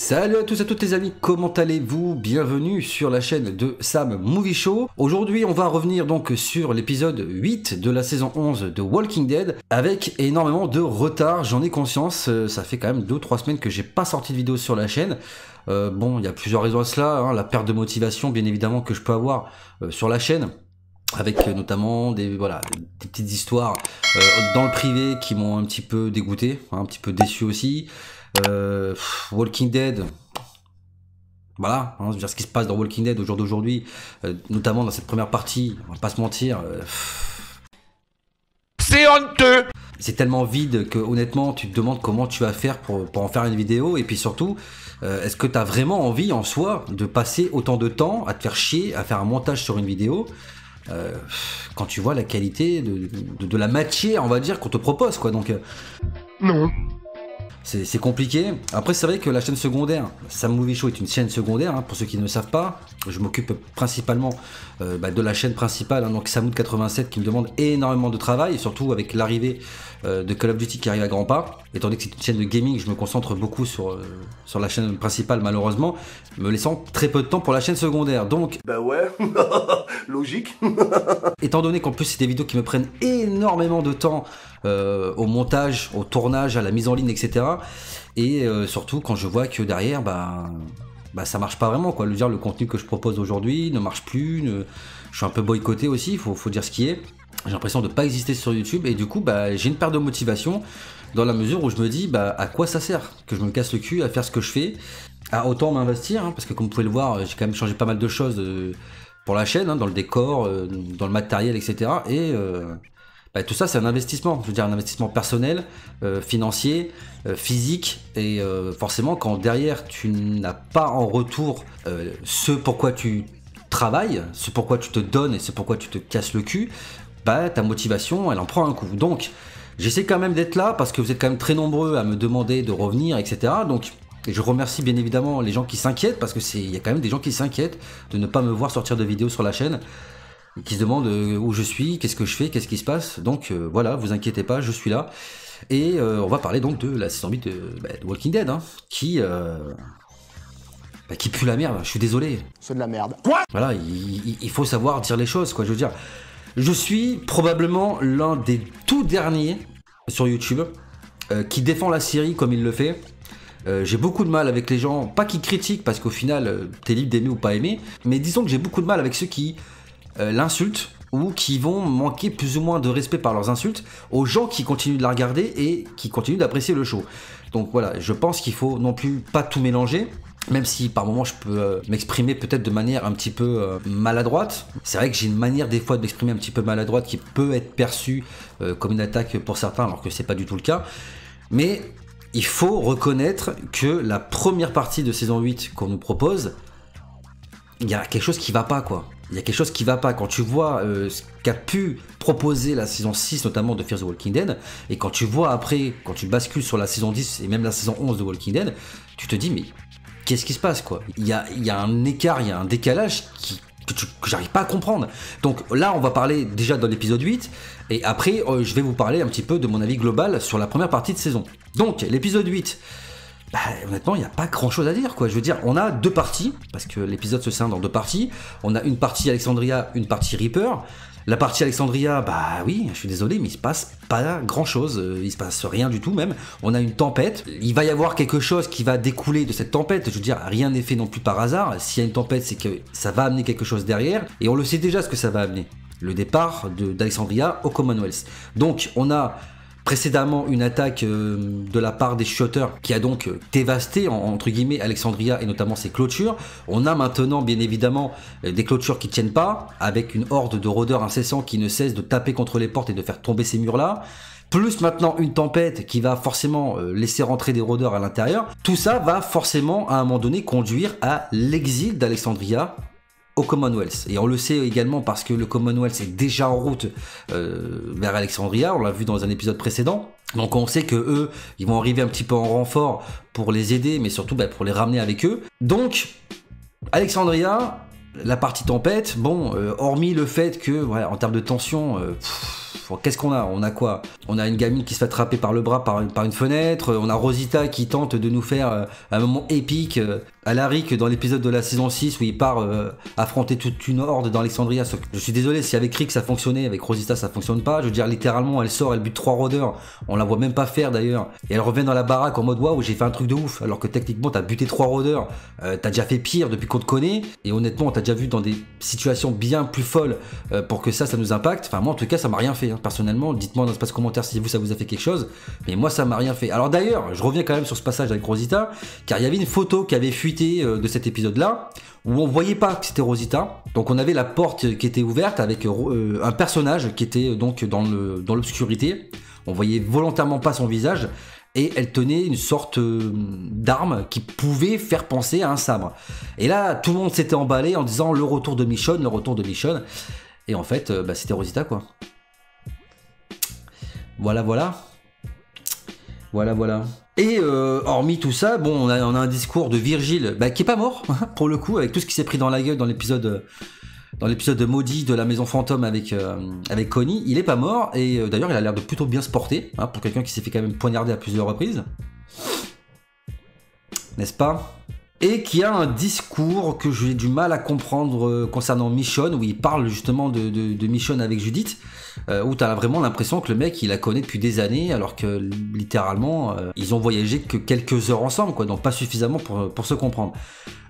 Salut à tous et à toutes les amis, comment allez-vous? Bienvenue sur la chaîne de Sam Movie Show. Aujourd'hui on va revenir donc sur l'épisode 8 de la saison 11 de Walking Dead avec énormément de retard, j'en ai conscience, ça fait quand même 2-3 semaines que j'ai pas sorti de vidéo sur la chaîne. Bon, il y a plusieurs raisons à cela, hein, la perte de motivation bien évidemment que je peux avoir sur la chaîne, avec notamment des petites histoires dans le privé qui m'ont un petit peu dégoûté, hein, un petit peu déçu aussi. Walking Dead, voilà, hein, je veux dire, ce qui se passe dans Walking Dead au jour d'aujourd'hui, notamment dans cette première partie, on va pas se mentir, c'est honteux. C'est tellement vide que honnêtement tu te demandes comment tu vas faire pour en faire une vidéo, et puis surtout est-ce que tu as vraiment envie en soi de passer autant de temps à te faire chier à faire un montage sur une vidéo quand tu vois la qualité de la matière, on va dire, qu'on te propose, quoi. Donc Non. c'est compliqué. Après, c'est vrai que la chaîne secondaire, Sam Movie Show est une chaîne secondaire, hein, pour ceux qui ne le savent pas. Je m'occupe principalement de la chaîne principale, hein, donc Samoud87, qui me demande énormément de travail, et surtout avec l'arrivée de Call of Duty qui arrive à grands pas. Étant donné que c'est une chaîne de gaming, je me concentre beaucoup sur la chaîne principale, malheureusement, me laissant très peu de temps pour la chaîne secondaire. Donc, bah ouais, logique. étant donné qu'en plus c'est des vidéos qui me prennent énormément de temps au montage, au tournage, à la mise en ligne, etc. Et surtout quand je vois que derrière, ça marche pas vraiment, quoi. Le contenu que je propose aujourd'hui ne marche plus, je suis un peu boycotté aussi, faut dire ce qui est. J'ai l'impression de pas exister sur YouTube, et du coup j'ai une perte de motivation dans la mesure où je me dis à quoi ça sert que je me casse le cul à faire ce que je fais, à autant m'investir, hein, parce que comme vous pouvez le voir, j'ai quand même changé pas mal de choses pour la chaîne, hein, dans le décor, dans le matériel, etc. Et tout ça, c'est un investissement, je veux dire un investissement personnel, financier, physique, et forcément quand derrière tu n'as pas en retour ce pourquoi tu travailles, ce pourquoi tu te donnes et ce pourquoi tu te casses le cul, ta motivation elle en prend un coup. Donc j'essaie quand même d'être là parce que vous êtes quand même très nombreux à me demander de revenir, etc. Donc je remercie bien évidemment les gens qui s'inquiètent, parce que il y a quand même des gens qui s'inquiètent de ne pas me voir sortir de vidéos sur la chaîne, qui se demandent où je suis, qu'est-ce que je fais, qu'est-ce qui se passe. Donc voilà, vous inquiétez pas, je suis là. Et on va parler donc de la saison 8 de Walking Dead, hein, qui pue la merde, je suis désolé. C'est de la merde. Voilà, il faut savoir dire les choses, quoi. Je veux dire, je suis probablement l'un des tout derniers sur YouTube qui défend la série comme il le fait. J'ai beaucoup de mal avec les gens, pas qui critiquent, parce qu'au final, t'es libre d'aimer ou pas aimer, mais disons que j'ai beaucoup de mal avec ceux qui l'insultent, ou qui vont manquer plus ou moins de respect par leurs insultes aux gens qui continuent de la regarder et qui continuent d'apprécier le show. Donc voilà, je pense qu'il faut non plus pas tout mélanger, même si par moments je peux m'exprimer peut-être de manière un petit peu maladroite. C'est vrai que j'ai une manière des fois de m'exprimer un petit peu maladroite qui peut être perçue comme une attaque pour certains, alors que c'est pas du tout le cas. Mais il faut reconnaître que la première partie de saison 8 qu'on nous propose, il y a quelque chose qui va pas, quoi. Il y a quelque chose qui va pas quand tu vois ce qu'a pu proposer la saison 6 notamment de Fear the Walking Dead, et quand tu vois après, quand tu bascules sur la saison 10 et même la saison 11 de Walking Dead, tu te dis mais qu'est-ce qui se passe, quoi. Il y a un écart, il y a un décalage que j'arrive pas à comprendre. Donc là on va parler déjà dans l'épisode 8, et après je vais vous parler un petit peu de mon avis global sur la première partie de saison. Donc l'épisode 8, honnêtement, il n'y a pas grand chose à dire, quoi. Je veux dire, on a deux parties, parce que l'épisode se scinde en deux parties. On a une partie Alexandria, une partie Reaper. La partie Alexandria, oui, je suis désolé, mais il se passe pas grand chose. Il se passe rien du tout, même. On a une tempête. Il va y avoir quelque chose qui va découler de cette tempête. Je veux dire, rien n'est fait non plus par hasard. S'il y a une tempête, c'est que ça va amener quelque chose derrière. Et on le sait déjà ce que ça va amener. Le départ d'Alexandria au Commonwealth. Donc, on a précédemment une attaque de la part des shooters qui a donc dévasté entre guillemets Alexandria et notamment ses clôtures. On a maintenant bien évidemment des clôtures qui tiennent pas, avec une horde de rôdeurs incessants qui ne cessent de taper contre les portes et de faire tomber ces murs là. Plus maintenant une tempête qui va forcément laisser rentrer des rôdeurs à l'intérieur. Tout ça va forcément à un moment donné conduire à l'exil d'Alexandria au Commonwealth. Et on le sait également parce que le Commonwealth est déjà en route vers Alexandria, on l'a vu dans un épisode précédent. Donc on sait que eux, ils vont arriver un petit peu en renfort pour les aider, mais surtout pour les ramener avec eux. Donc Alexandria, la partie tempête, bon, hormis le fait que, voilà, en termes de tension, qu'est-ce qu'on a? On a quoi? On a une gamine qui se fait attraper par le bras par une fenêtre, on a Rosita qui tente de nous faire un moment épique à Alaric dans l'épisode de la saison 6 où il part affronter toute une horde dans Alexandria. Je suis désolé, si avec Rick ça fonctionnait, avec Rosita ça fonctionne pas. Je veux dire, littéralement, elle sort, elle bute 3 rôdeurs, on la voit même pas faire d'ailleurs, et elle revient dans la baraque en mode waouh, j'ai fait un truc de ouf, alors que techniquement t'as buté 3 rôdeurs, t'as déjà fait pire depuis qu'on te connaît, et honnêtement on t'a déjà vu dans des situations bien plus folles pour que ça nous impacte. Enfin moi en tout cas ça m'a rien fait, hein. Personnellement, dites-moi dans l'espace commentaire si vous ça vous a fait quelque chose, mais moi ça m'a rien fait. Alors d'ailleurs, je reviens quand même sur ce passage avec Rosita, car il y avait une photo qui avait fuité de cet épisode là, où on voyait pas que c'était Rosita, donc on avait la porte qui était ouverte avec un personnage qui était donc dans l'obscurité, on voyait volontairement pas son visage, et elle tenait une sorte d'arme qui pouvait faire penser à un sabre. Et là, tout le monde s'était emballé en disant le retour de Michonne, le retour de Michonne. Et en fait, c'était Rosita, quoi. Voilà. Et hormis tout ça, bon, on a un discours de Virgile, qui est pas mort, pour le coup, avec tout ce qui s'est pris dans la gueule dans l'épisode maudit de la maison fantôme avec Connie. Il est pas mort, et d'ailleurs il a l'air de plutôt bien se porter, hein, pour quelqu'un qui s'est fait quand même poignarder à plusieurs reprises, n'est-ce pas? Et qui a un discours que j'ai du mal à comprendre concernant Michonne, où il parle justement de Michonne avec Judith, où t'as vraiment l'impression que le mec il la connaît depuis des années, alors que littéralement ils ont voyagé que quelques heures ensemble, quoi, donc pas suffisamment pour se comprendre.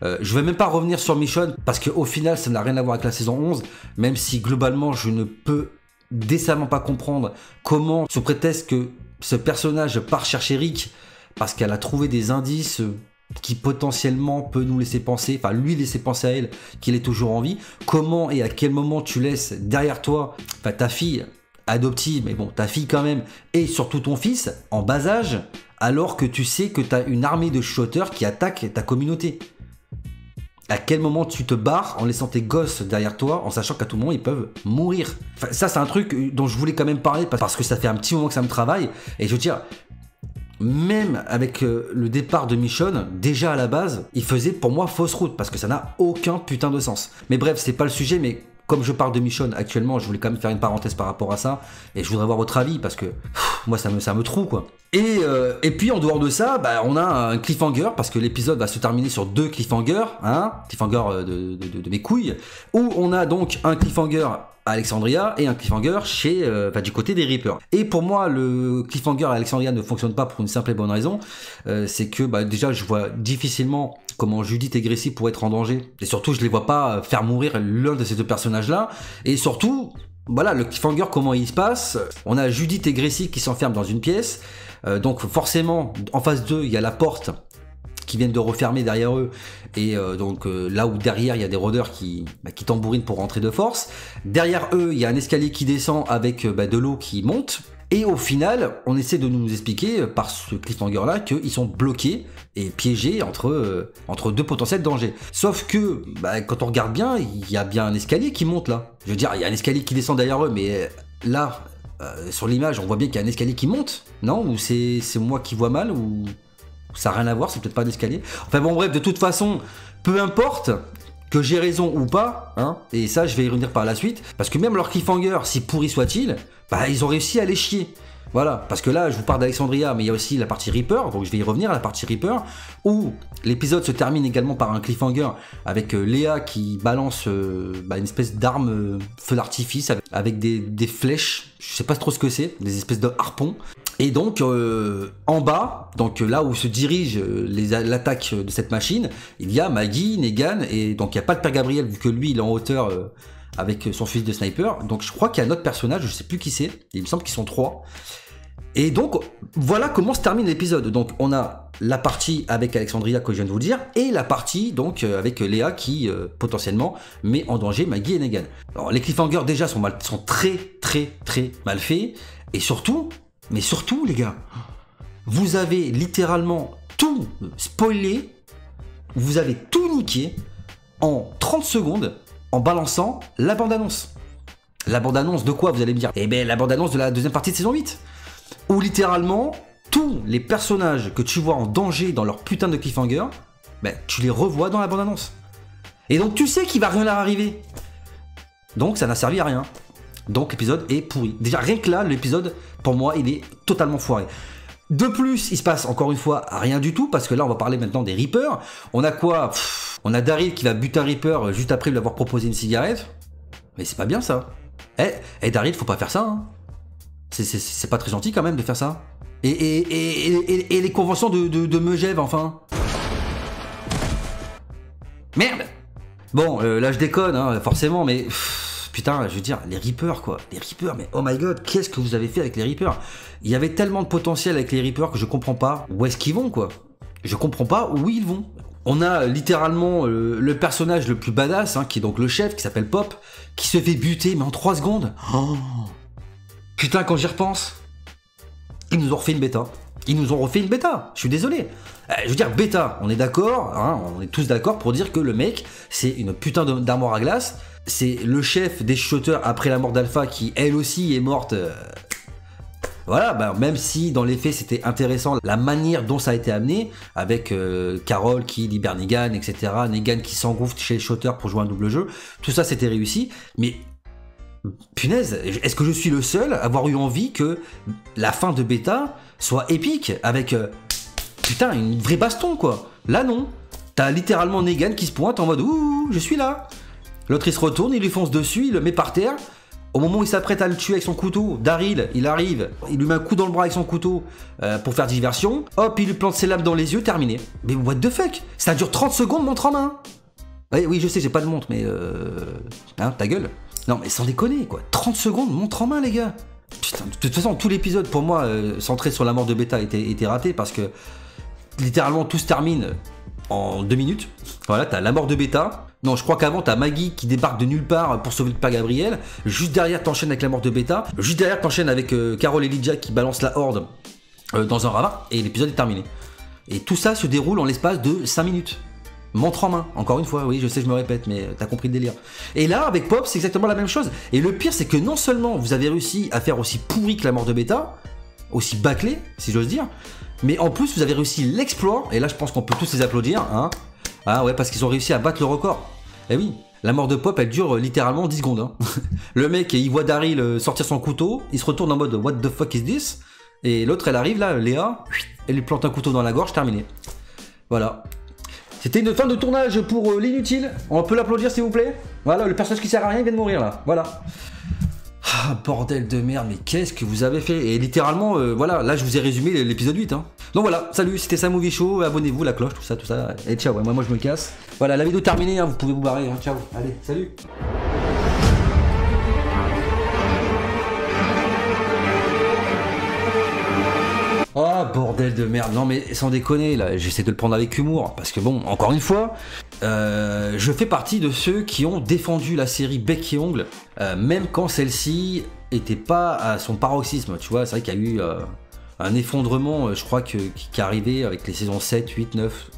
Je vais même pas revenir sur Michonne, parce qu'au final ça n'a rien à voir avec la saison 11, même si globalement je ne peux décemment pas comprendre comment, sous prétexte que ce personnage part chercher Rick, parce qu'elle a trouvé des indices qui potentiellement peut nous laisser penser, enfin lui laisser penser à elle qu'il est toujours en vie, comment et à quel moment tu laisses derrière toi, enfin ta fille adoptive, mais bon ta fille quand même, et surtout ton fils en bas âge, alors que tu sais que tu as une armée de shooters qui attaquent ta communauté. À quel moment tu te barres en laissant tes gosses derrière toi, en sachant qu'à tout moment ils peuvent mourir. Enfin, ça c'est un truc dont je voulais quand même parler, parce que ça fait un petit moment que ça me travaille, et je veux dire, même avec le départ de Michonne, déjà à la base, il faisait pour moi fausse route, parce que ça n'a aucun putain de sens. Mais bref, c'est pas le sujet, mais comme je parle de Michonne actuellement, je voulais quand même faire une parenthèse par rapport à ça, et je voudrais avoir votre avis, parce que moi ça me troue, quoi. Et puis en dehors de ça, on a un cliffhanger, parce que l'épisode va se terminer sur 2 cliffhangers, hein, cliffhanger de mes couilles, où on a donc un cliffhanger à Alexandria et un cliffhanger du côté des Reapers. Et pour moi, le cliffhanger à Alexandria ne fonctionne pas pour une simple et bonne raison, c'est que déjà je vois difficilement comment Judith et Gracie pourraient être en danger, et surtout je les vois pas faire mourir l'un de ces deux personnages là, et surtout voilà le cliffhanger, comment il se passe. On a Judith et Gracie qui s'enferment dans une pièce, donc forcément en face d'eux il y a la porte qui viennent de refermer derrière eux, et là où derrière il y a des rôdeurs qui tambourinent pour rentrer de force. Derrière eux il y a un escalier qui descend avec de l'eau qui monte, et au final on essaie de nous expliquer par ce cliffhanger là qu'ils sont bloqués et piégés entre deux potentiels dangers. Sauf que quand on regarde bien, il y a bien un escalier qui monte là. Je veux dire, il y a un escalier qui descend derrière eux, mais là sur l'image on voit bien qu'il y a un escalier qui monte, non? Ou c'est moi qui vois mal, ou ça n'a rien à voir, c'est peut-être pas un escalier. Enfin bon bref, de toute façon, peu importe que j'ai raison ou pas, hein, et ça je vais y revenir par la suite, parce que même leur cliffhanger, si pourri soit-il, ils ont réussi à les chier. Voilà, parce que là je vous parle d'Alexandria, mais il y a aussi la partie Reaper, donc je vais y revenir à la partie Reaper, où l'épisode se termine également par un cliffhanger avec Léa qui balance une espèce d'arme feu d'artifice avec des flèches, je sais pas trop ce que c'est, des espèces de harpons. Et donc en bas, donc là où se dirige l'attaque de cette machine, il y a Maggie, Negan, et donc il n'y a pas de Père Gabriel vu que lui il est en hauteur avec son fusil de sniper. Donc je crois qu'il y a un autre personnage, je sais plus qui c'est, il me semble qu'ils sont 3. Et donc voilà comment se termine l'épisode. Donc on a la partie avec Alexandria que je viens de vous dire, et la partie donc avec Léa qui potentiellement met en danger Maggie et Negan. Alors les cliffhangers déjà sont très mal faits, et surtout les gars, vous avez littéralement tout spoilé, vous avez tout niqué en 30 secondes en balançant la bande-annonce. La bande-annonce de quoi, vous allez me dire? Eh bien la bande-annonce de la deuxième partie de saison 8, où littéralement tous les personnages que tu vois en danger dans leur putain de cliffhanger, tu les revois dans la bande-annonce. Et donc tu sais qu'il va rien leur arriver. Donc ça n'a servi à rien. Donc l'épisode est pourri. Déjà rien que là, l'épisode, pour moi, il est totalement foiré. De plus, il se passe encore une fois rien du tout, parce que là on va parler maintenant des Reapers. On a quoi? On a Daryl qui va buter un Reaper juste après lui avoir proposé une cigarette. Mais c'est pas bien ça. Daryl, faut pas faire ça. Hein. C'est pas très gentil quand même de faire ça. Et les conventions de Megève, enfin. Merde. Bon, là je déconne, hein, forcément, mais... putain, je veux dire, les Reapers, quoi. Les Reapers, mais oh my god, qu'est-ce que vous avez fait avec les Reapers? Il y avait tellement de potentiel avec les Reapers que je comprends pas où est-ce qu'ils vont, quoi. Je comprends pas où ils vont. On a littéralement le personnage le plus badass, hein, qui est donc le chef, qui s'appelle Pop, qui se fait buter, mais en 3 secondes. Oh. Putain, quand j'y repense, ils nous ont refait une bêta. Ils nous ont refait une bêta, je suis désolé. Je veux dire, bêta, on est d'accord, hein, on est tous d'accord pour dire que le mec, c'est une putain d'armoire à glace. C'est le chef des chuchoteurs après la mort d'Alpha qui, elle aussi, est morte. Voilà, bah, même si dans les faits c'était intéressant la manière dont ça a été amené, avec Carol qui libère Negan, etc. Negan qui s'engouffre chez les chuchoteurs pour jouer un double jeu. Tout ça c'était réussi, mais punaise, est-ce que je suis le seul à avoir eu envie que la fin de bêta soit épique avec putain une vraie baston quoi. Là non, t'as littéralement Negan qui se pointe en mode ouh je suis là. L'autre il se retourne, il lui fonce dessus, il le met par terre. Au moment où il s'apprête à le tuer avec son couteau, Daryl, il arrive, il lui met un coup dans le bras avec son couteau pour faire diversion. Hop, il lui plante ses lames dans les yeux, terminé. Mais what the fuck? Ça dure 30 secondes, montre en main. Oui, je sais, j'ai pas de montre, mais hein, ta gueule. Non, mais sans déconner, quoi. 30 secondes, montre en main, les gars. Putain, de toute façon, tout l'épisode, pour moi, centré sur la mort de Beta, était raté parce que littéralement tout se termine en 2 minutes. Voilà, t'as la mort de Beta. Non, je crois qu'avant, t'as Maggie qui débarque de nulle part pour sauver le père Gabriel. Juste derrière, t'enchaînes avec la mort de Beta. Juste derrière, t'enchaînes avec Carol et Lydia qui balancent la horde dans un ravin. Et l'épisode est terminé. Et tout ça se déroule en l'espace de 5 minutes. Montre en main, encore une fois, oui, je sais, je me répète, mais t'as compris le délire. Et là, avec Pop, c'est exactement la même chose. Et le pire, c'est que non seulement vous avez réussi à faire aussi pourri que la mort de Beta, aussi bâclé, si j'ose dire, mais en plus, vous avez réussi l'exploit, et là, je pense qu'on peut tous les applaudir, hein. Ah ouais, parce qu'ils ont réussi à battre le record. Eh oui, la mort de Pop, elle dure littéralement 10 secondes. Hein. Le mec, il voit Daryl sortir son couteau, il se retourne en mode what the fuck is this? Et l'autre, elle arrive là, Léa, elle lui plante un couteau dans la gorge, terminé. Voilà. C'était une fin de tournage pour l'inutile. On peut l'applaudir s'il vous plaît. Voilà, le personnage qui sert à rien vient de mourir là. Voilà. Ah, bordel de merde, mais qu'est-ce que vous avez fait? Et littéralement, voilà, là je vous ai résumé l'épisode 8. Hein. Donc voilà, salut, c'était Sam Movie Show, abonnez-vous, la cloche, tout ça. Et ciao, ouais, moi je me casse. Voilà, la vidéo terminée, hein, vous pouvez vous barrer, hein, ciao, allez, salut. Oh bordel de merde, non mais sans déconner là, j'essaie de le prendre avec humour, parce que bon, encore une fois, je fais partie de ceux qui ont défendu la série bec et ongle, même quand celle-ci était pas à son paroxysme, tu vois, c'est vrai qu'il y a eu un effondrement, je crois, qui est arrivé avec les saisons 7, 8, 9,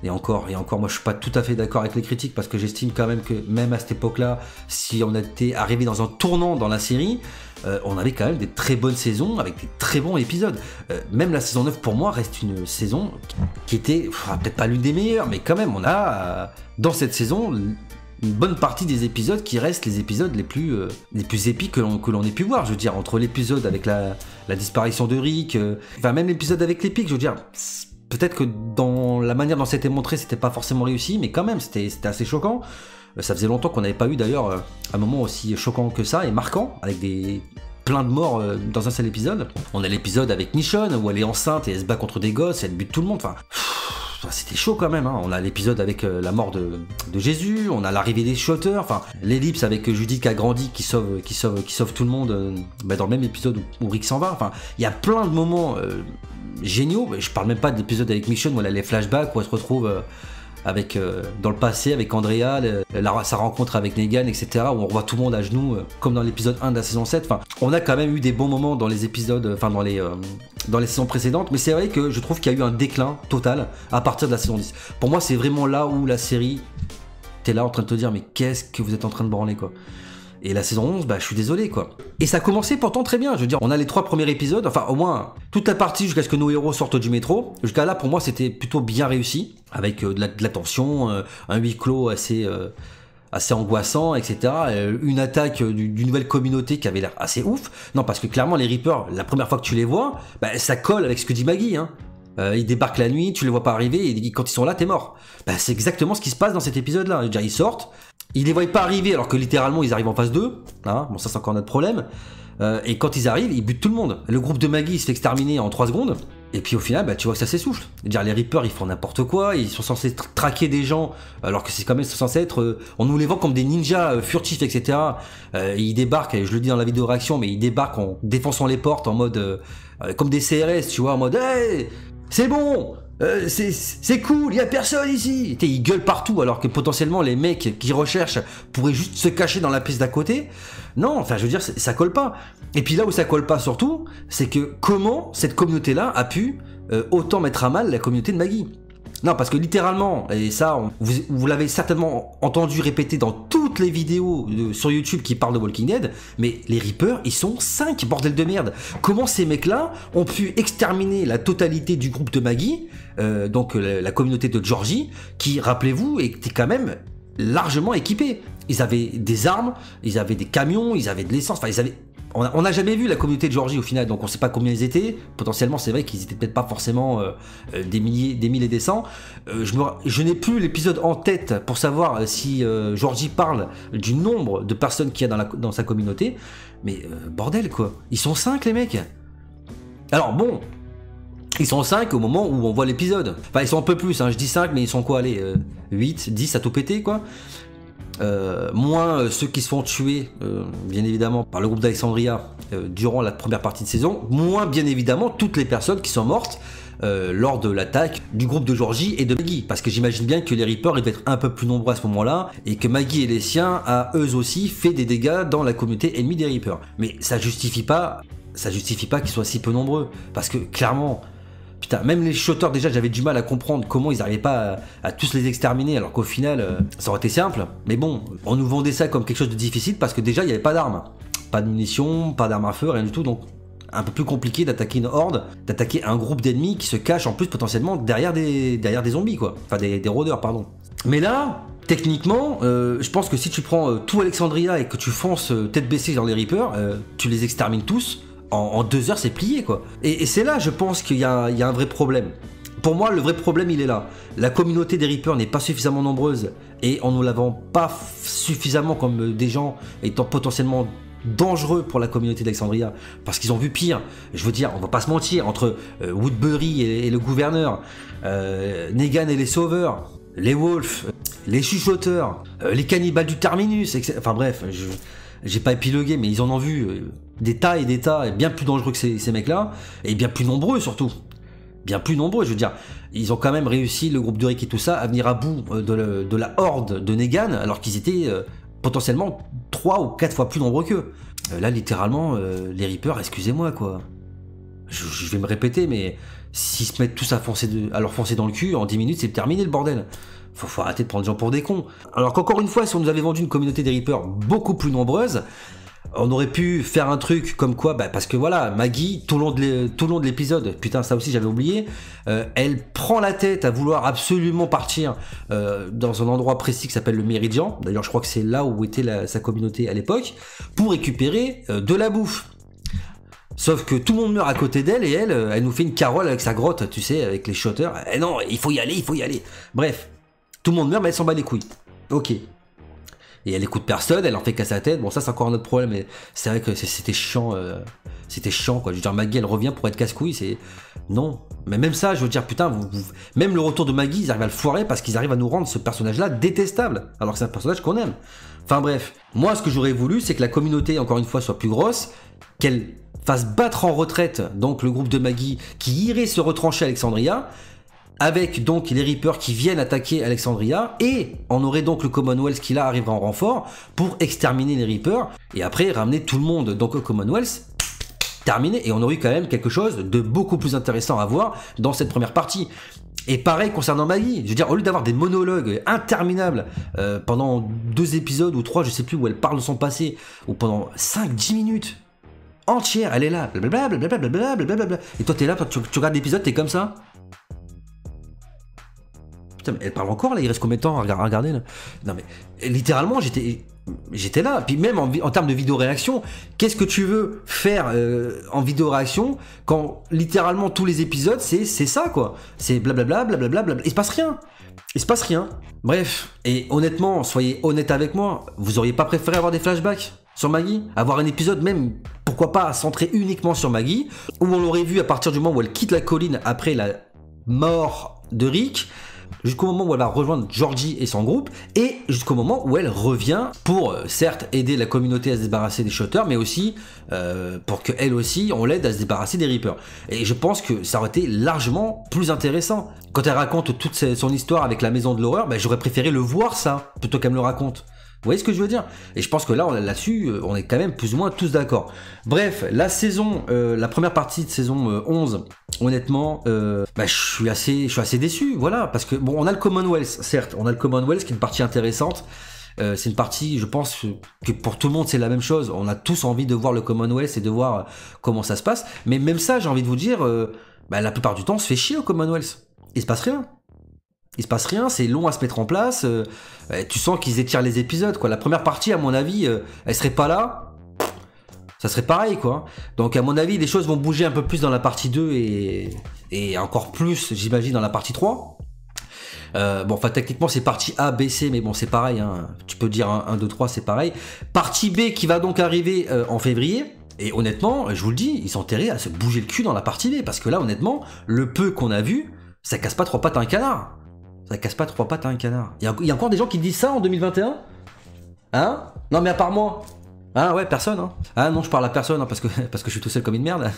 et encore, moi je suis pas tout à fait d'accord avec les critiques, parce que j'estime quand même que même à cette époque-là, si on était arrivé dans un tournant dans la série, on avait quand même des très bonnes saisons avec des très bons épisodes. Même la saison 9 pour moi reste une saison qui était peut-être pas l'une des meilleures, mais quand même on a dans cette saison une bonne partie des épisodes qui restent les épisodes les plus épiques que l'on ait pu voir. Je veux dire, entre l'épisode avec la disparition de Rick, enfin même l'épisode avec les pics, je veux dire, peut-être que dans la manière dont c'était montré c'était pas forcément réussi, mais quand même c'était assez choquant. Ça faisait longtemps qu'on n'avait pas eu d'ailleurs un moment aussi choquant que ça et marquant, avec plein de morts dans un seul épisode. On a l'épisode avec Michonne où elle est enceinte et elle se bat contre des gosses, elle bute tout le monde. Enfin, c'était chaud quand même. Hein. On a l'épisode avec la mort de Jésus, on a l'arrivée des shooters, enfin l'ellipse avec Judith qui a grandi, qui sauve tout le monde dans le même épisode où Rick s'en va. Enfin, il y a plein de moments géniaux. Je parle même pas de l'épisode avec Michonne où elle a les flashbacks où elle se retrouve avec dans le passé avec Andrea, sa rencontre avec Negan, etc. où on revoit tout le monde à genoux comme dans l'épisode 1 de la saison 7. Enfin, on a quand même eu des bons moments dans les épisodes, enfin dans les saisons précédentes, mais c'est vrai que je trouve qu'il y a eu un déclin total à partir de la saison 10. Pour moi, c'est vraiment là où la série, t'es là en train de te dire mais qu'est-ce que vous êtes en train de branler quoi. Et la saison 11, bah je suis désolé quoi. Et ça a commencé pourtant très bien, je veux dire, on a les 3 premiers épisodes, enfin au moins toute la partie jusqu'à ce que nos héros sortent du métro. Jusqu'à là pour moi c'était plutôt bien réussi, avec de la tension, un huis clos assez assez angoissant, etc. Une attaque d'une nouvelle communauté qui avait l'air assez ouf. Non, parce que clairement, les Reapers, la première fois que tu les vois, bah, ça colle avec ce que dit Maggie. Hein. Ils débarquent la nuit, tu les vois pas arriver, et quand ils sont là, t'es mort. Bah, c'est exactement ce qui se passe dans cet épisode-là. Déjà, ils sortent, ils les voient pas arriver, alors que littéralement, ils arrivent en phase 2. Hein. Bon, ça, c'est encore notre problème. Et quand ils arrivent, ils butent tout le monde. Le groupe de Maggie se fait exterminer en 3 secondes. Et puis au final, bah, tu vois que ça s'essouffle. Dire les Reapers, ils font n'importe quoi, ils sont censés traquer des gens, alors que c'est quand même censé être... on nous les vend comme des ninjas furtifs, etc. Ils débarquent, et je le dis dans la vidéo réaction, mais ils débarquent en défonçant les portes, en mode... comme des CRS, tu vois, en mode « Hey, c'est bon, c'est cool, y a personne ici !» Ils gueulent partout, alors que potentiellement les mecs qui recherchent pourraient juste se cacher dans la pièce d'à côté. Non, enfin je veux dire, ça colle pas. Et puis là où ça colle pas surtout, c'est que comment cette communauté-là a pu autant mettre à mal la communauté de Maggie. Non, parce que littéralement, et ça, vous l'avez certainement entendu répéter dans toutes les vidéos sur YouTube qui parlent de Walking Dead, mais les Reapers, ils sont 5, bordel de merde. Comment ces mecs-là ont pu exterminer la totalité du groupe de Maggie, donc la communauté de Georgie, qui, rappelez-vous, était quand même largement équipée. Ils avaient des armes, ils avaient des camions, ils avaient de l'essence, enfin ils avaient... On n'a jamais vu la communauté de Georgie au final, donc on ne sait pas combien ils étaient. Potentiellement, c'est vrai qu'ils étaient peut-être pas forcément des mille et des cents. Je n'ai plus l'épisode en tête pour savoir si Georgie parle du nombre de personnes qu'il y a dans sa communauté. Mais bordel quoi, ils sont 5 les mecs. Alors bon, ils sont 5 au moment où on voit l'épisode. Enfin, ils sont un peu plus, hein, je dis 5, mais ils sont quoi, allez, 8, 10 à tout péter quoi. Moins ceux qui se font tuer, bien évidemment, par le groupe d'Alexandria durant la première partie de saison, moins bien évidemment toutes les personnes qui sont mortes lors de l'attaque du groupe de Georgie et de Maggie, parce que j'imagine bien que les Reapers devaient être un peu plus nombreux à ce moment-là, et que Maggie et les siens a eux aussi fait des dégâts dans la communauté ennemie des Reapers. Mais ça justifie pas qu'ils soient si peu nombreux, parce que clairement... Putain, même les shooters, déjà, j'avais du mal à comprendre comment ils n'arrivaient pas à tous les exterminer, alors qu'au final, ça aurait été simple. Mais bon, on nous vendait ça comme quelque chose de difficile parce que déjà, il n'y avait pas d'armes. Pas de munitions, pas d'armes à feu, rien du tout. Donc, un peu plus compliqué d'attaquer une horde, d'attaquer un groupe d'ennemis qui se cachent en plus potentiellement derrière des zombies, quoi. Enfin, des rôdeurs, pardon. Mais là... Techniquement, je pense que si tu prends tout Alexandria et que tu fonces tête baissée dans les Reapers, tu les extermines tous. En 2 heures, c'est plié, quoi. Et c'est là, je pense qu'il y a un vrai problème. Pour moi, le vrai problème, il est là. La communauté des Reapers n'est pas suffisamment nombreuse et on ne la vend pas suffisamment comme des gens étant potentiellement dangereux pour la communauté d'Alexandria, parce qu'ils ont vu pire. Je veux dire, on va pas se mentir, entre Woodbury et le gouverneur, Negan et les sauveurs, les Wolves, les chuchoteurs, les cannibales du Terminus, etc. Enfin bref, j'ai pas épilogué, mais ils en ont vu des tas, et bien plus dangereux que ces mecs-là, et bien plus nombreux surtout. Bien plus nombreux, je veux dire. Ils ont quand même réussi, le groupe de Rick et tout ça, à venir à bout de la horde de Negan, alors qu'ils étaient potentiellement 3 ou 4 fois plus nombreux qu'eux. Là, littéralement, les Reapers, excusez-moi, quoi. Je vais me répéter, mais s'ils se mettent tous à leur foncer dans le cul, en 10 minutes, c'est terminé le bordel. Faut arrêter de prendre les gens pour des cons. Alors qu'encore une fois, si on nous avait vendu une communauté des Reapers beaucoup plus nombreuse, on aurait pu faire un truc comme quoi, parce que voilà, Maggie, tout le long de l'épisode, putain, ça aussi j'avais oublié, elle prend la tête à vouloir absolument partir dans un endroit précis qui s'appelle le Méridien. D'ailleurs, je crois que c'est là où était sa communauté à l'époque, pour récupérer de la bouffe. Sauf que tout le monde meurt à côté d'elle et elle nous fait une carole avec sa grotte, tu sais, avec les shooters. Eh non, il faut y aller. Bref, tout le monde meurt, mais elle s'en bat les couilles. Ok. Et elle écoute personne, elle en fait qu'à sa tête. Bon, ça c'est encore un autre problème, mais c'est vrai que c'était chiant. C'était chiant, quoi. Je veux dire, Maggie, elle revient pour être casse-couille, c'est... Non. Mais même ça, je veux dire, putain, même le retour de Maggie, ils arrivent à le foirer parce qu'ils arrivent à nous rendre ce personnage-là détestable. Alors que c'est un personnage qu'on aime. Enfin bref. Moi, ce que j'aurais voulu, c'est que la communauté, encore une fois, soit plus grosse, qu'elle fasse battre en retraite, donc le groupe de Maggie, qui irait se retrancher à Alexandria, avec donc les Reapers qui viennent attaquer Alexandria, et on aurait donc le Commonwealth qui là arrivera en renfort pour exterminer les Reapers, et après ramener tout le monde donc au Commonwealth, terminé, et on aurait eu quand même quelque chose de beaucoup plus intéressant à voir dans cette première partie. Et pareil concernant Maggie, je veux dire, au lieu d'avoir des monologues interminables pendant 2 épisodes ou 3, je sais plus, où elle parle de son passé, ou pendant 5-10 minutes entières, elle est là, blablabla, et toi t'es là, tu regardes l'épisode, t'es comme ça. putain, mais elle parle encore là, il reste combien de temps à regarder là? Non mais littéralement j'étais là. Puis même en termes de vidéo réaction, qu'est-ce que tu veux faire en vidéo réaction quand littéralement tous les épisodes c'est ça quoi, c'est blablabla blablabla blablabla, il se passe rien. Bref, et honnêtement, soyez honnête avec moi, vous auriez pas préféré avoir des flashbacks sur Maggie, avoir un épisode même, pourquoi pas, centré uniquement sur Maggie, où on l'aurait vu à partir du moment où elle quitte la colline après la mort de Rick, jusqu'au moment où elle va rejoindre Georgie et son groupe, et jusqu'au moment où elle revient pour, certes, aider la communauté à se débarrasser des Shotters, mais aussi pour qu'elle aussi, on l'aide à se débarrasser des Reapers. Et je pense que ça aurait été largement plus intéressant. Quand elle raconte toute son histoire avec la maison de l'horreur, ben, j'aurais préféré le voir ça, plutôt qu'elle me le raconte. Vous voyez ce que je veux dire? Et je pense que là-dessus, on est quand même plus ou moins tous d'accord. Bref, la saison, la première partie de saison 11, honnêtement, bah, je suis assez déçu, voilà, parce que bon, on a le Commonwealth, certes, on a le Commonwealth qui est une partie intéressante. C'est une partie, je pense que pour tout le monde c'est la même chose. On a tous envie de voir le Commonwealth et de voir comment ça se passe. Mais même ça, j'ai envie de vous dire, bah, la plupart du temps, on se fait chier au Commonwealth. Il se passe rien. Il se passe rien, c'est long à se mettre en place. Tu sens qu'ils étirent les épisodes, quoi. La première partie, à mon avis, elle serait pas là. Ça serait pareil, quoi. Donc, à mon avis, les choses vont bouger un peu plus dans la partie 2 et encore plus, j'imagine, dans la partie 3. Bon, enfin, techniquement, c'est partie A, B, C, mais bon, c'est pareil. Hein. Tu peux dire 1, 2, 3, c'est pareil. Partie B qui va donc arriver en février. Et honnêtement, je vous le dis, ils sont intérêts à se bouger le cul dans la partie B. Parce que là, honnêtement, le peu qu'on a vu, ça casse pas 3 pattes à un canard. Ça casse pas 3 pattes à un canard. Il y a encore des gens qui disent ça en 2021? Hein? Non, mais à part moi. Ah ouais, personne. Hein. Ah non, je parle à personne hein, parce que je suis tout seul comme une merde.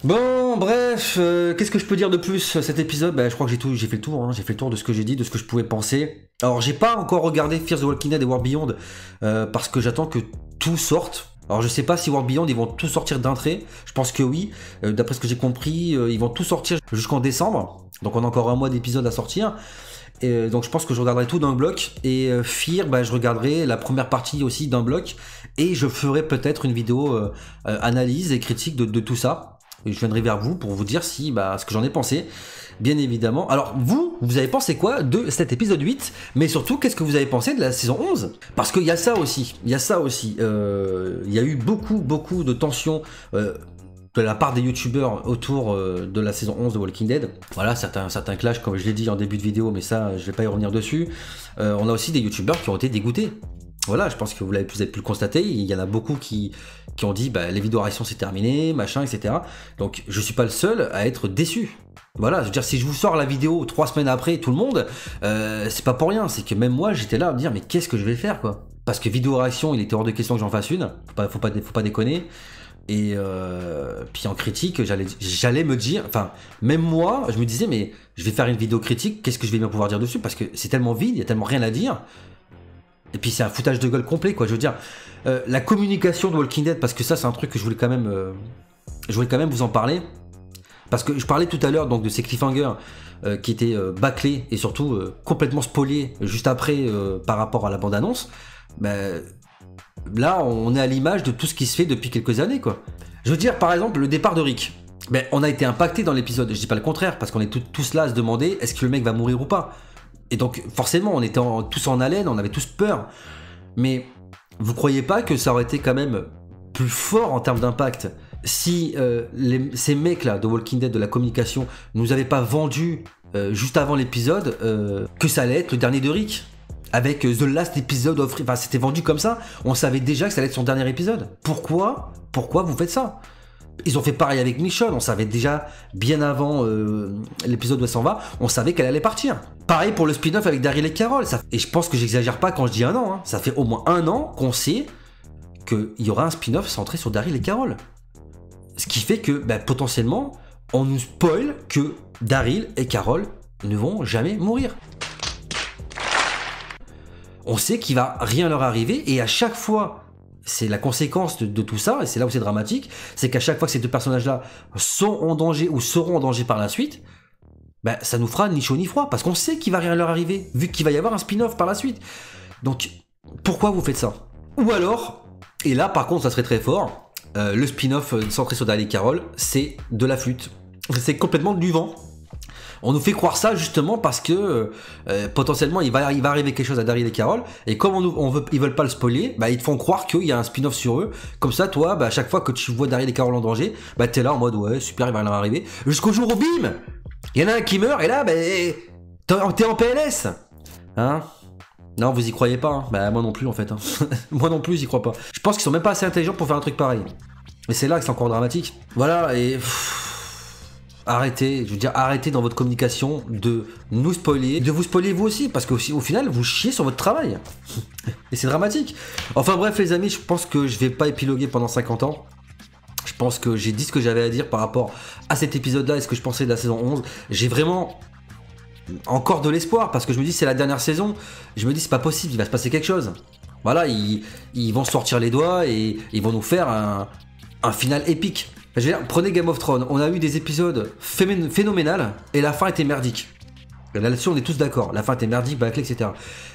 Bon, bref, qu'est-ce que je peux dire de plus cet épisode? Bah, je crois que j'ai fait le tour. Hein. J'ai fait le tour de ce que j'ai dit, de ce que je pouvais penser. Alors, j'ai pas encore regardé Fear the Walking Dead et World Beyond parce que j'attends que tout sorte. Alors je sais pas si World Beyond ils vont tout sortir d'un trait, je pense que oui, d'après ce que j'ai compris, ils vont tout sortir jusqu'en décembre, donc on a encore un mois d'épisodes à sortir, et donc je pense que je regarderai tout d'un bloc, et Fear, bah, je regarderai la première partie aussi d'un bloc, et je ferai peut-être une vidéo analyse et critique de tout ça, et je viendrai vers vous pour vous dire si, bah, ce que j'en ai pensé. Bien évidemment. Alors, vous avez pensé quoi de cet épisode 8? Mais surtout, qu'est-ce que vous avez pensé de la saison 11? Parce qu'il y a ça aussi. Il y a eu beaucoup de tensions de la part des youtubeurs autour de la saison 11 de Walking Dead. Voilà, certains clashs, comme je l'ai dit en début de vidéo, mais ça, je vais pas y revenir dessus. On a aussi des youtubeurs qui ont été dégoûtés. Voilà, je pense que vous avez pu le constater, il y en a beaucoup qui ont dit bah, les vidéos réactions c'est terminé, machin, etc. Donc je suis pas le seul à être déçu. Voilà, je veux dire, si je vous sors la vidéo 3 semaines après tout le monde, c'est pas pour rien, c'est que même moi j'étais là à me dire mais qu'est-ce que je vais faire quoi? Parce que vidéo réaction, il était hors de question que j'en fasse une, faut pas déconner. Et puis en critique, j'allais me dire, enfin, même moi, je me disais mais je vais faire une vidéo critique, qu'est-ce que je vais bien pouvoir dire dessus? Parce que c'est tellement vide, il y a tellement rien à dire. Et puis c'est un foutage de gueule complet quoi, je veux dire, la communication de Walking Dead, parce que ça c'est un truc que je voulais quand même vous en parler, parce que je parlais tout à l'heure donc de ces cliffhangers qui étaient bâclés et surtout complètement spoliés juste après par rapport à la bande-annonce. Là on est à l'image de tout ce qui se fait depuis quelques années quoi. Je veux dire par exemple le départ de Rick, on a été impacté dans l'épisode, je dis pas le contraire, parce qu'on est tous là à se demander est-ce que le mec va mourir ou pas. Et donc forcément on était tous en haleine, on avait tous peur. Mais vous croyez pas que ça aurait été quand même plus fort en termes d'impact si ces mecs là de Walking Dead, de la communication, nous avaient pas vendu juste avant l'épisode que ça allait être le dernier de Rick avec The Last Episode of Rick. Enfin c'était vendu comme ça, on savait déjà que ça allait être son dernier épisode. Pourquoi vous faites ça? Ils ont fait pareil avec Michonne, on savait déjà bien avant l'épisode où elle s'en va, on savait qu'elle allait partir. Pareil pour le spin-off avec Daryl et Carol, et je pense que j'exagère pas quand je dis 1 an, hein. Ça fait au moins 1 an qu'on sait qu'il y aura un spin-off centré sur Daryl et Carol. Ce qui fait que potentiellement, on nous spoil que Daryl et Carol ne vont jamais mourir. On sait qu'il va rien leur arriver, et à chaque fois, c'est la conséquence de tout ça, et c'est là où c'est dramatique, c'est qu'à chaque fois que ces deux personnages-là sont en danger ou seront en danger par la suite, ça nous fera ni chaud ni froid, parce qu'on sait qu'il va rien leur arriver, vu qu'il va y avoir un spin-off par la suite. Donc, pourquoi vous faites ça? Ou alors, et là par contre ça serait très fort, le spin-off centré sur Daryl et Carol, c'est de la flûte. C'est complètement du vent. On nous fait croire ça justement parce que potentiellement il va arriver quelque chose à Daryl et Carol, et comme ils veulent pas le spoiler, bah ils te font croire qu'il y a un spin-off sur eux. Comme ça, toi, bah à chaque fois que tu vois Daryl et Carol en danger, bah t'es là en mode ouais super, il va rien arriver. Jusqu'au jour où bim, il y en a un qui meurt et là bah t'es en PLS, hein. Non, vous y croyez pas, hein. Bah moi non plus en fait, hein. Moi non plus j'y crois pas. Je pense qu'ils sont même pas assez intelligents pour faire un truc pareil. Mais c'est là que c'est encore dramatique. Voilà, et arrêtez, je veux dire, arrêtez dans votre communication de nous spoiler, de vous spoiler vous aussi, parce qu'au final, vous chiez sur votre travail. Et c'est dramatique. Enfin bref les amis, je pense que je vais pas épiloguer pendant 50 ans. Je pense que j'ai dit ce que j'avais à dire par rapport à cet épisode-là et ce que je pensais de la saison 11. J'ai vraiment encore de l'espoir, parce que je me dis c'est la dernière saison. Je me dis c'est pas possible, il va se passer quelque chose. Voilà, ils vont sortir les doigts et ils vont nous faire un final épique. Je veux dire, prenez Game of Thrones, on a eu des épisodes phénoménales et la fin était merdique. Là-dessus on est tous d'accord, la fin était merdique, bâclée, etc.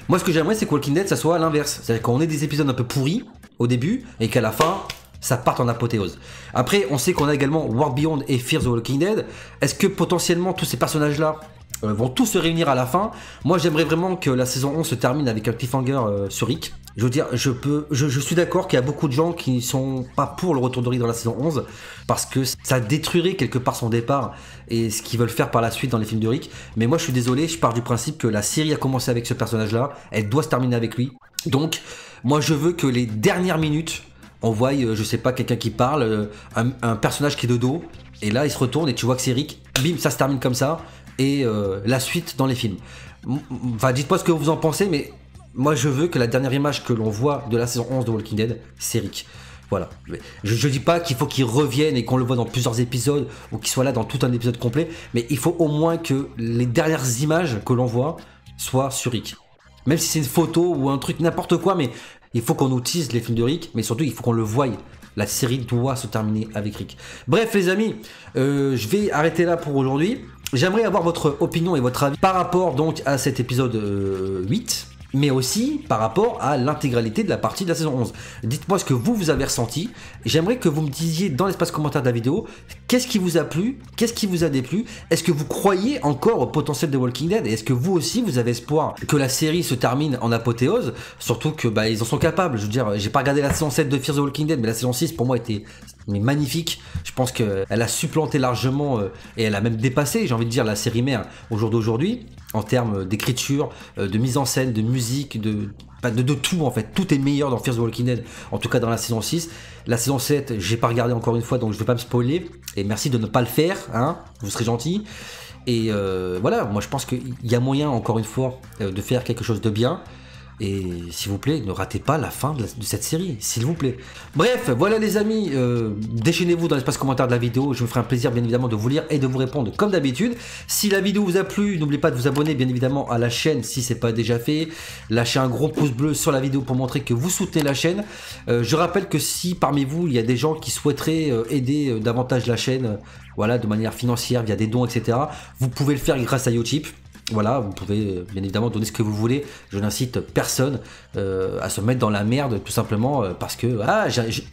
Moi ce que j'aimerais c'est que Walking Dead ça soit l'inverse. C'est-à-dire qu'on ait des épisodes un peu pourris au début et qu'à la fin ça parte en apothéose. Après on sait qu'on a également World Beyond et Fear the Walking Dead. Est-ce que potentiellement tous ces personnages là vont tous se réunir à la fin? Moi j'aimerais vraiment que la saison 11 se termine avec un cliffhanger sur Rick. Je veux dire, je suis d'accord qu'il y a beaucoup de gens qui sont pas pour le retour de Rick dans la saison 11 parce que ça détruirait quelque part son départ et ce qu'ils veulent faire par la suite dans les films de Rick. Mais moi je suis désolé, je pars du principe que la série a commencé avec ce personnage là, elle doit se terminer avec lui. Donc moi je veux que les dernières minutes on voit, je sais pas, quelqu'un qui parle, un personnage qui est de dos, et là il se retourne et tu vois que c'est Rick, bim, ça se termine comme ça, et la suite dans les films. Enfin dites-moi ce que vous en pensez, mais moi je veux que la dernière image que l'on voit de la saison 11 de Walking Dead, c'est Rick. Voilà. Je dis pas qu'il faut qu'il revienne et qu'on le voit dans plusieurs épisodes ou qu'il soit là dans tout un épisode complet, mais il faut au moins que les dernières images que l'on voit soient sur Rick. Même si c'est une photo ou un truc n'importe quoi, mais il faut qu'on utilise les films de Rick, mais surtout il faut qu'on le voie. La série doit se terminer avec Rick. Bref les amis, je vais arrêter là pour aujourd'hui. J'aimerais avoir votre opinion et votre avis par rapport donc à cet épisode 8. Mais aussi par rapport à l'intégralité de la partie de la saison 11. Dites-moi ce que vous avez ressenti. J'aimerais que vous me disiez dans l'espace commentaire de la vidéo qu'est-ce qui vous a plu, qu'est-ce qui vous a déplu. Est-ce que vous croyez encore au potentiel de Walking Dead et est-ce que vous aussi vous avez espoir que la série se termine en apothéose, surtout que bah ils en sont capables. Je veux dire, j'ai pas regardé la saison 7 de Fear the Walking Dead, mais la saison 6 pour moi était magnifique. Je pense qu'elle a supplanté largement et elle a même dépassé, j'ai envie de dire, la série mère au jour d'aujourd'hui en termes d'écriture, de mise en scène, de musique, de tout en fait. Tout est meilleur dans Fear the Walking Dead, en tout cas dans la saison 6. La saison 7, j'ai pas regardé encore une fois, donc je vais pas me spoiler. Et merci de ne pas le faire, hein, vous serez gentil. Et voilà, moi je pense qu'il y a moyen, encore une fois, de faire quelque chose de bien. Et s'il vous plaît, ne ratez pas la fin de cette série, s'il vous plaît. Bref, voilà les amis, déchaînez-vous dans l'espace commentaire de la vidéo. Je me ferai un plaisir bien évidemment de vous lire et de vous répondre comme d'habitude. Si la vidéo vous a plu, n'oubliez pas de vous abonner bien évidemment à la chaîne si c'est pas déjà fait. Lâchez un gros pouce bleu sur la vidéo pour montrer que vous soutenez la chaîne. Je rappelle que si parmi vous il y a des gens qui souhaiteraient aider davantage la chaîne, voilà, de manière financière via des dons, etc., vous pouvez le faire grâce à Utip. Voilà, vous pouvez bien évidemment donner ce que vous voulez. Je n'incite personne à se mettre dans la merde tout simplement parce que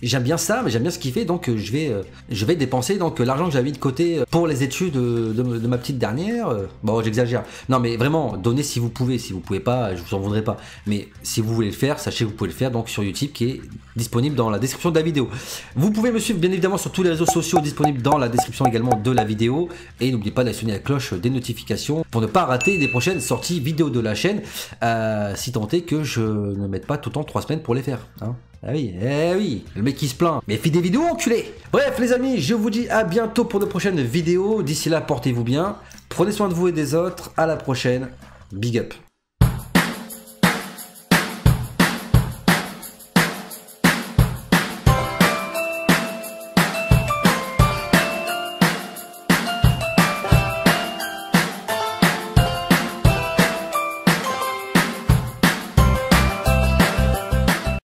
j'aime bien ça, mais j'aime bien ce qu'il fait, donc je vais dépenser donc l'argent que j'avais mis de côté pour les études de ma petite dernière. Bon, j'exagère. Non, mais vraiment, donnez si vous pouvez. Si vous pouvez pas, je vous en voudrais pas. Mais si vous voulez le faire, sachez que vous pouvez le faire donc sur YouTube qui est disponible dans la description de la vidéo. Vous pouvez me suivre bien évidemment sur tous les réseaux sociaux disponibles dans la description également de la vidéo et n'oubliez pas d'actionner la cloche des notifications pour ne pas rater des prochaines sorties vidéo de la chaîne, si tant est que je ne mette pas tout le temps 3 semaines pour les faire, hein. Ah oui, eh oui, le mec qui se plaint, mais fais des vidéos enculé. Bref les amis, je vous dis à bientôt pour de prochaines vidéos. D'ici là, portez-vous bien, prenez soin de vous et des autres, à la prochaine, big up.